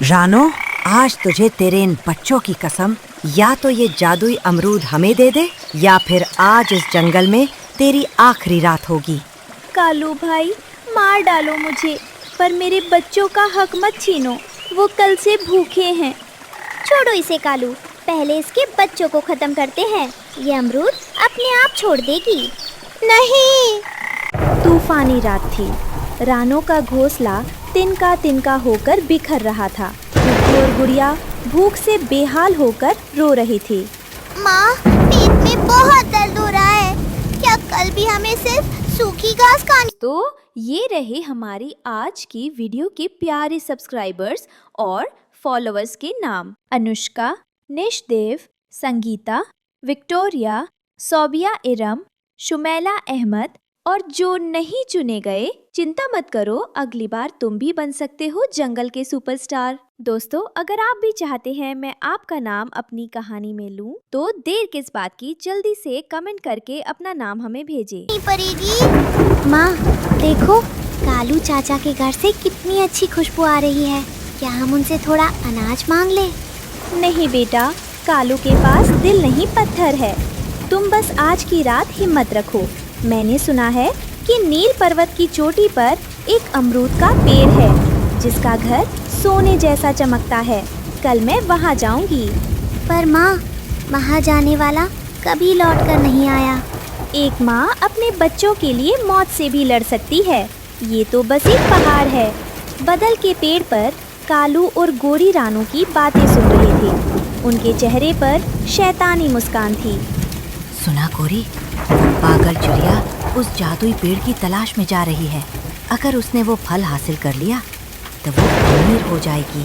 रानो, आज तुझे तेरे इन बच्चों की कसम, या तो ये जादुई अमरूद हमें दे दे या फिर आज इस जंगल में तेरी आखिरी रात होगी। कालू भाई, मार डालो मुझे, पर मेरे बच्चों का हक मत छीनो, वो कल से भूखे हैं। छोड़ो इसे कालू, पहले इसके बच्चों को खत्म करते हैं। ये अमरूद अपने आप छोड़ देगी। नहीं। तूफानी रात थी। रानो का घोंसला तिनका तिनका होकर बिखर रहा था। गुड्डू और गुड़िया भूख से बेहाल होकर रो रही थी। माँ, पेट में बहुत दर्द हो रहा है। क्या कल भी हमें सिर्फ सूखी घास खानी? तो ये रहे हमारी आज की वीडियो के प्यारे सब्सक्राइबर्स और फॉलोअर्स के नाम: अनुष्का, निशदेव, संगीता, विक्टोरिया, सोबिया इरम, शुमैला अहमद। और जो नहीं चुने गए, चिंता मत करो, अगली बार तुम भी बन सकते हो जंगल के सुपरस्टार। दोस्तों, अगर आप भी चाहते हैं मैं आपका नाम अपनी कहानी में लूं, तो देर किस बात की, जल्दी से कमेंट करके अपना नाम हमें भेजें। नहीं पड़ेगी। माँ देखो, कालू चाचा के घर से कितनी अच्छी खुशबू आ रही है। क्या हम उनसे थोड़ा अनाज मांग लें? नहीं बेटा, कालू के पास दिल नहीं पत्थर है। तुम बस आज की रात हिम्मत रखो। मैंने सुना है कि नील पर्वत की चोटी पर एक अमरूद का पेड़ है जिसका घर सोने जैसा चमकता है। कल मैं वहाँ जाऊँगी। पर माँ, वहाँ जाने वाला कभी लौट कर नहीं आया। एक माँ अपने बच्चों के लिए मौत से भी लड़ सकती है। ये तो बस एक पहाड़ है। बदल के पेड़ पर कालू और गोरी रानू की बातें सुन रहे थे। उनके चेहरे पर शैतानी मुस्कान थी। सुना गोरी, पागल चिड़िया उस जादुई पेड़ की तलाश में जा रही है। अगर उसने वो फल हासिल कर लिया तो वो अमीर हो जाएगी।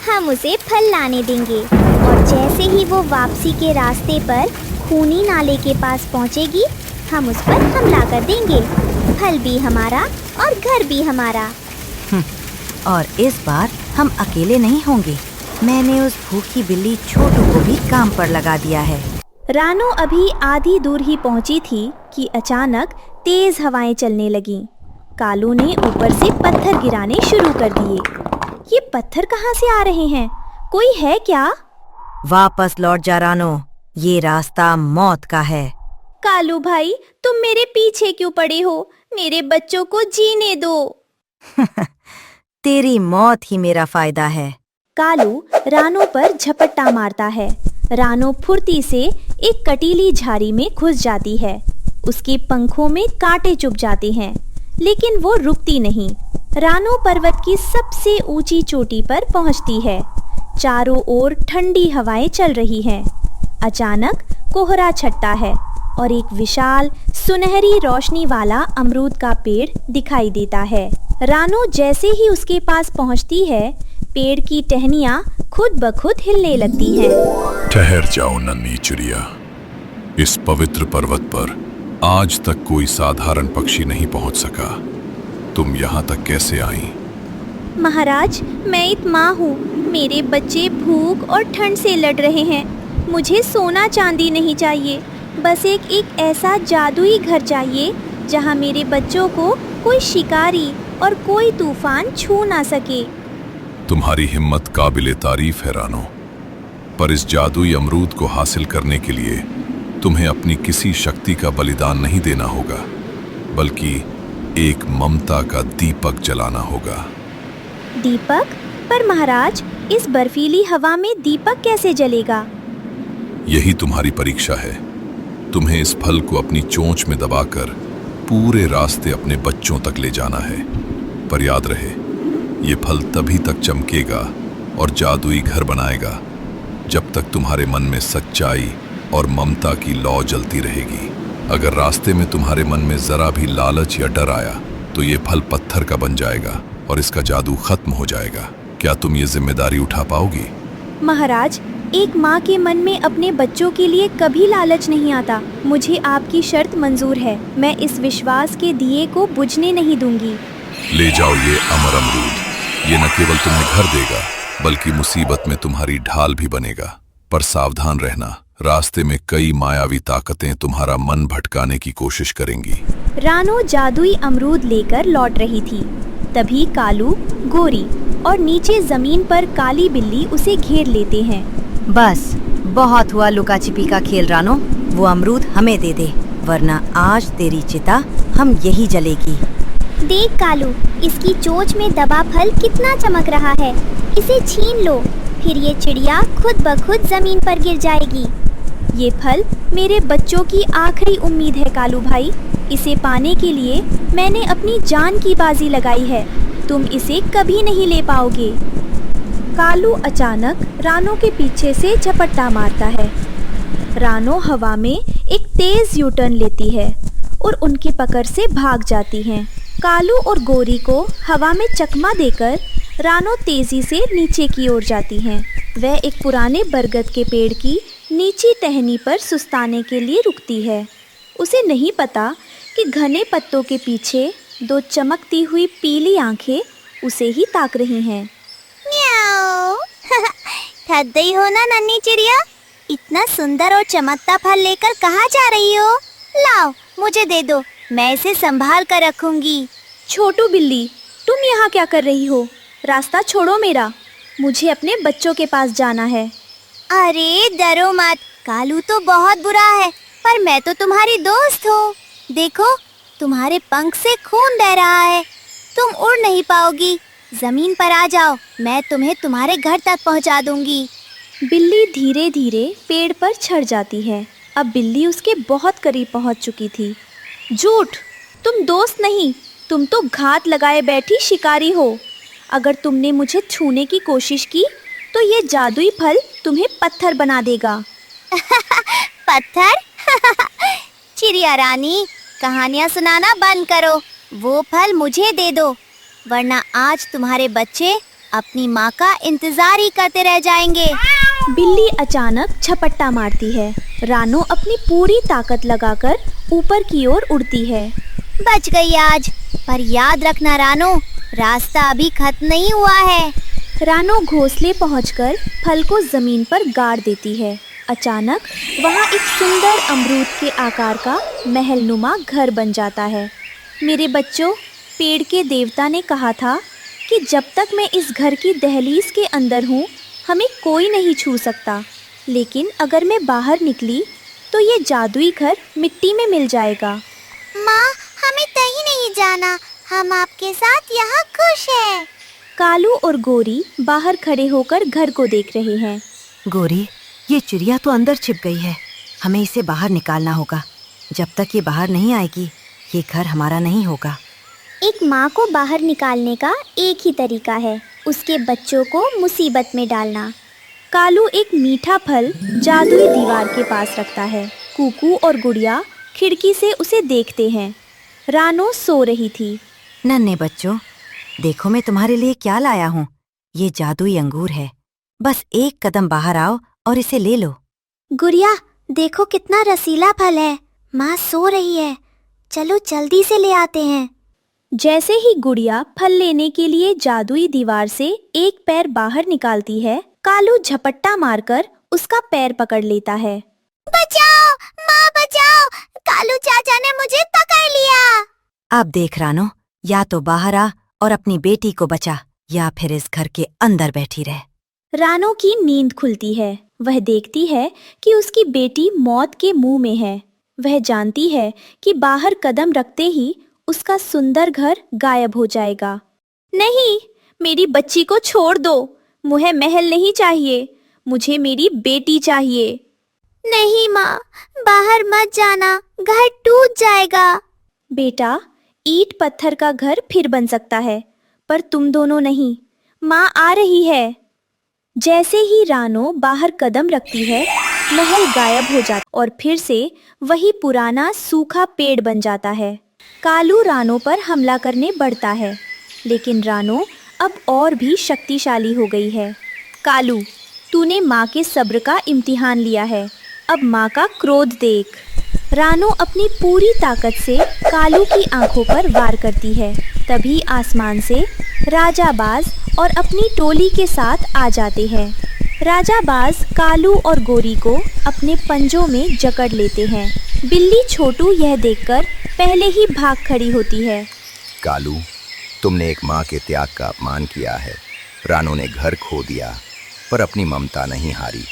हम उसे फल लाने देंगे और जैसे ही वो वापसी के रास्ते पर खूनी नाले के पास पहुंचेगी, हम उस पर हमला कर देंगे। फल भी हमारा और घर भी हमारा। और इस बार हम अकेले नहीं होंगे। मैंने उस भूखी बिल्ली छोटू को भी काम पर लगा दिया है। रानो अभी आधी दूर ही पहुंची थी कि अचानक तेज हवाएं चलने लगीं। कालू ने ऊपर से पत्थर गिराने शुरू कर दिए। ये पत्थर कहाँ से आ रहे हैं? कोई है क्या? वापस लौट जा रानो, ये रास्ता मौत का है। कालू भाई, तुम मेरे पीछे क्यों पड़े हो? मेरे बच्चों को जीने दो। तेरी मौत ही मेरा फायदा है। कालू रानो पर झपट्टा मारता है। रानो फुर्ती से एक कटीली झाड़ी में घुस जाती है। उसके पंखों में कांटे चुभ जाते हैं, लेकिन वो रुकती नहीं। रानो पर्वत की सबसे ऊंची चोटी पर पहुंचती है। चारों ओर ठंडी हवाएं चल रही हैं। अचानक कोहरा छटता है और एक विशाल सुनहरी रोशनी वाला अमरूद का पेड़ दिखाई देता है। रानो जैसे ही उसके पास पहुंचती है, पेड़ की टहनियां खुद ब खुद हिलने लगती हैं। ठहर जाओ नन्ही चिड़िया, इस पवित्र पर्वत पर आज तक कोई साधारण पक्षी नहीं पहुंच सका। तुम यहाँ तक कैसे आई? महाराज, मैं एक माँ हूँ। मेरे बच्चे भूख और ठंड से लड़ रहे हैं। मुझे सोना चांदी नहीं चाहिए, बस एक ऐसा जादुई घर चाहिए जहाँ मेरे बच्चों को कोई शिकारी और कोई तूफान छू ना सके। तुम्हारी हिम्मत काबिले तारीफ है रानो, पर इस जादुई अमरूद को हासिल करने के लिए तुम्हें अपनी किसी शक्ति का बलिदान नहीं देना होगा, बल्कि एक ममता का दीपक जलाना होगा। दीपक? पर महाराज, इस बर्फीली हवा में दीपक कैसे जलेगा? यही तुम्हारी परीक्षा है। तुम्हें इस फल को अपनी चोंच में दबाकर पूरे रास्ते अपने बच्चों तक ले जाना है। पर याद रहे, ये फल तभी तक चमकेगा और जादुई घर बनाएगा जब तक तुम्हारे मन में सच्चाई और ममता की लौ जलती रहेगी। अगर रास्ते में तुम्हारे मन में जरा भी लालच या डर आया तो ये फल पत्थर का बन जाएगा और इसका जादू खत्म हो जाएगा। क्या तुम ये जिम्मेदारी उठा पाओगी? महाराज, एक माँ के मन में अपने बच्चों के लिए कभी लालच नहीं आता। मुझे आपकी शर्त मंजूर है। मैं इस विश्वास के दिए को बुझने नहीं दूंगी। ले जाओ ये अमर अमरूद। ये न केवल तुम्हें घर देगा, बल्कि मुसीबत में तुम्हारी ढाल भी बनेगा। पर सावधान रहना, रास्ते में कई मायावी ताकतें तुम्हारा मन भटकाने की कोशिश करेंगी। रानो जादुई अमरूद लेकर लौट रही थी। तभी कालू, गोरी और नीचे जमीन पर काली बिल्ली उसे घेर लेते हैं। बस बहुत हुआ लुका छिपी का खेल रानो, वो अमरूद हमें दे दे, वरना आज तेरी चिता हम यही जलेगी। देख कालू, इसकी चोंच में दबा फल कितना चमक रहा है। इसे छीन लो, फिर ये चिड़िया खुद ब खुद जमीन पर गिर जाएगी। ये फल मेरे बच्चों की आखिरी उम्मीद है कालू भाई। इसे पाने के लिए मैंने अपनी जान की बाजी लगाई है। तुम इसे कभी नहीं ले पाओगे। कालू अचानक रानो के पीछे से झपट्टा मारता है। रानो हवा में एक तेज यू टर्न लेती है और उनकी पकड़ से भाग जाती हैं। कालू और गोरी को हवा में चकमा देकर रानो तेजी से नीचे की ओर जाती हैं। वह एक पुराने बरगद के पेड़ की नीची टहनी पर सुस्ताने के लिए रुकती है। उसे नहीं पता कि घने पत्तों के पीछे दो चमकती हुई पीली आंखें उसे ही ताक रही हैं। म्याऊ। थक गई हो ना नन्ही चिड़िया? इतना सुंदर और चमकता फल लेकर कहाँ जा रही हो? लाओ, मुझे दे दो, मैं इसे संभाल कर रखूंगी। छोटू बिल्ली, तुम यहाँ क्या कर रही हो? रास्ता छोड़ो मेरा, मुझे अपने बच्चों के पास जाना है। अरे डरो मत, कालू तो बहुत बुरा है, पर मैं तो तुम्हारी दोस्त हूँ। देखो, तुम्हारे पंख से खून बह रहा है, तुम उड़ नहीं पाओगी। जमीन पर आ जाओ, मैं तुम्हें तुम्हारे घर तक पहुँचा दूंगी। बिल्ली धीरे धीरे पेड़ पर चढ़ जाती है। अब बिल्ली उसके बहुत करीब पहुँच चुकी थी। झूठ, तुम दोस्त नहीं, तुम तो घात लगाए बैठी शिकारी हो। अगर तुमने मुझे छूने की कोशिश की तो ये जादुई फल तुम्हें पत्थर बना देगा। पत्थर? चिड़िया रानी, कहानियाँ सुनाना बंद करो। वो फल मुझे दे दो, वरना आज तुम्हारे बच्चे अपनी माँ का इंतजार ही करते रह जाएंगे। बिल्ली अचानक झपट्टा मारती है। रानो अपनी पूरी ताकत लगाकर ऊपर की ओर उड़ती है। बच गई आज, पर याद रखना रानो, रास्ता अभी खत्म नहीं हुआ है। रानो घोंसले पहुंचकर फल को जमीन पर गाड़ देती है। अचानक वहां एक सुंदर अमरूद के आकार का महलनुमा घर बन जाता है। मेरे बच्चों, पेड़ के देवता ने कहा था कि जब तक मैं इस घर की दहलीज के अंदर हूँ हमें कोई नहीं छू सकता, लेकिन अगर मैं बाहर निकली तो ये जादुई घर मिट्टी में मिल जाएगा। माँ, हमें कहीं नहीं जाना, हम आपके साथ यहाँ खुश हैं। कालू और गोरी बाहर खड़े होकर घर को देख रहे हैं। गोरी, ये चिड़िया तो अंदर छिप गई है, हमें इसे बाहर निकालना होगा। जब तक ये बाहर नहीं आएगी ये घर हमारा नहीं होगा। एक माँ को बाहर निकालने का एक ही तरीका है, उसके बच्चों को मुसीबत में डालना। कालू एक मीठा फल जादुई दीवार के पास रखता है। कुकू और गुड़िया खिड़की से उसे देखते हैं। रानो सो रही थी। नन्हे बच्चों, देखो मैं तुम्हारे लिए क्या लाया हूँ। ये जादुई अंगूर है, बस एक कदम बाहर आओ और इसे ले लो। गुड़िया, देखो कितना रसीला फल है। माँ सो रही है, चलो जल्दी से ले आते हैं। जैसे ही गुड़िया फल लेने के लिए जादुई दीवार से एक पैर बाहर निकालती है, कालू झपट्टा मारकर उसका पैर पकड़ लेता है। बचाओ माँ, बचाओ, कालू चाचा ने मुझे पकड़ लिया। अब देख रानो, या तो बाहर आ और अपनी बेटी को बचा, या फिर इस घर के अंदर बैठी रह। रानो की नींद खुलती है। वह देखती है कि उसकी बेटी मौत के मुंह में है। वह जानती है कि बाहर कदम रखते ही उसका सुंदर घर गायब हो जाएगा। नहीं, मेरी बच्ची को छोड़ दो, मुझे महल नहीं चाहिए, मुझे मेरी बेटी चाहिए। नहीं माँ, बाहर मत जाना, घर टूट जाएगा। बेटा, ईंट पत्थर का घर फिर बन सकता है, पर तुम दोनों नहीं। माँ आ रही है। जैसे ही रानो बाहर कदम रखती है, महल गायब हो जाता और फिर से वही पुराना सूखा पेड़ बन जाता है। कालू रानो पर हमला करने बढ़ता है, लेकिन रानो अब और भी शक्तिशाली हो गई है। कालू, तूने माँ के सब्र का इम्तिहान लिया है, अब माँ का क्रोध देख। रानो अपनी पूरी ताकत से कालू की आंखों पर वार करती है। तभी आसमान से राजा बाज और अपनी टोली के साथ आ जाते हैं। राजा बाज कालू और गोरी को अपने पंजों में जकड़ लेते हैं। बिल्ली छोटू यह देखकर पहले ही भाग खड़ी होती है। कालू, तुमने एक माँ के त्याग का अपमान किया है। रानू ने घर खो दिया पर अपनी ममता नहीं हारी।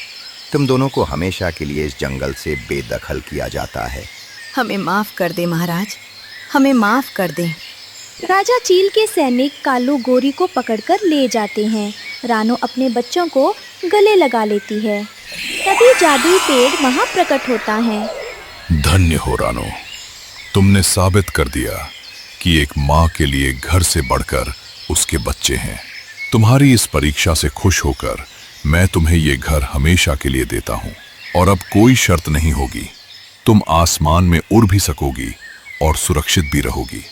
तुम दोनों को हमेशा के लिए इस जंगल से बेदखल किया जाता है। हमें माफ कर दे महाराज, हमें माफ कर दे। राजा चील के सैनिक कालू गोरी को पकड़कर ले जाते हैं। रानू अपने बच्चों को गले लगा लेती है। तभी जादुई पेड़ वहाँ प्रकट होता है। धन्य हो रानो, तुमने साबित कर दिया कि एक माँ के लिए घर से बढ़कर उसके बच्चे हैं। तुम्हारी इस परीक्षा से खुश होकर मैं तुम्हें ये घर हमेशा के लिए देता हूँ और अब कोई शर्त नहीं होगी। तुम आसमान में उड़ भी सकोगी और सुरक्षित भी रहोगी।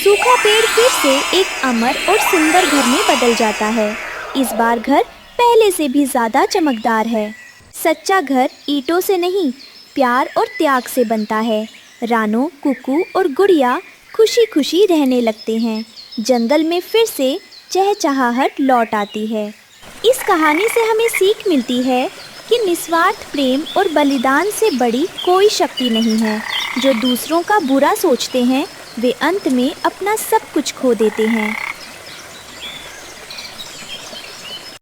सूखा पेड़ फिर से एक अमर और सुंदर घर में बदल जाता है। इस बार घर पहले से भी ज्यादा चमकदार है। सच्चा घर ईंटों से नहीं, प्यार और त्याग से बनता है। रानो, कुकू और गुड़िया खुशी खुशी रहने लगते हैं। जंगल में फिर से चहचहाहट लौट आती है। इस कहानी से हमें सीख मिलती है कि निस्वार्थ प्रेम और बलिदान से बड़ी कोई शक्ति नहीं है। जो दूसरों का बुरा सोचते हैं वे अंत में अपना सब कुछ खो देते हैं।